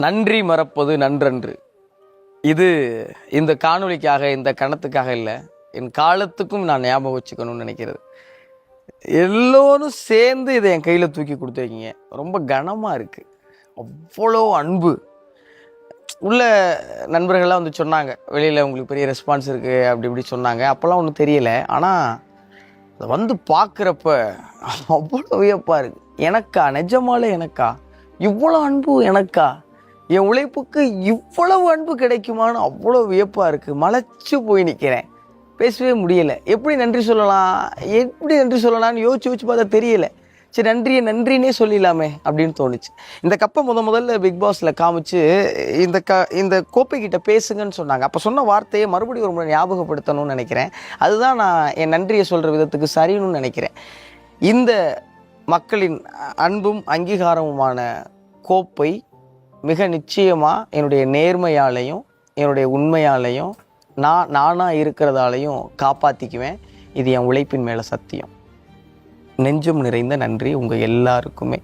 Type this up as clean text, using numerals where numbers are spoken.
நன்றி மறப்பது நன்றன்று. இது இந்த காணொளிக்காக, இந்த கணத்துக்காக இல்லை, என் காலத்துக்கும் நான் ஞாபகம் வச்சுக்கணும்னு நினைக்கிறது. எல்லோரும் சேர்ந்து இதை என் கையில் தூக்கி கொடுத்துருக்கீங்க. ரொம்ப கனமாக இருக்குது. அவ்வளோ அன்பு உள்ள நண்பர்கள்லாம் வந்து சொன்னாங்க, வெளியில் உங்களுக்கு பெரிய ரெஸ்பான்ஸ் இருக்குது அப்படி இப்படி சொன்னாங்க. அப்போல்லாம் ஒன்றும் தெரியலை. ஆனால் அதை வந்து பார்க்குறப்ப அவ்வளோ வியப்பாக இருக்குது. எனக்கா, நிஜமாலே எனக்கா இவ்வளோ அன்பு, எனக்கா என் உழைப்புக்கு இவ்வளவு அன்பு கிடைக்குமான்னு அவ்வளோ வியப்பாக இருக்குது. மலைச்சு போய் நிற்கிறேன், பேசவே முடியலை. எப்படி நன்றி சொல்லலாம்னு யோசிச்சு பார்த்தா தெரியலை. சரி, நன்றினே சொல்லிடலாமே அப்படின்னு தோணுச்சு. இந்த கப்பை முதல்ல பிக் பாஸில் காமிச்சு இந்த கோப்பைக்கிட்ட பேசுங்கன்னு சொன்னாங்க. அப்போ சொன்ன வார்த்தையை மறுபடியும் ஒரு முறை ஞாபகப்படுத்தணும்னு நினைக்கிறேன். அதுதான் நான் என் நன்றியை சொல்கிற விதத்துக்கு சரின்னு நினைக்கிறேன். இந்த மக்களின் அன்பும் அங்கீகாரமுமான கோப்பை மிக நிச்சயமாக என்னுடைய நேர்மையாலையும் என்னுடைய உண்மையாலையும் நானாக இருக்கிறதாலையும் காப்பாற்றிக்குவேன். இது என் உழைப்பின் மேலே சத்தியம். நெஞ்சம் நிறைந்த நன்றி உங்கள் எல்லாருக்குமே.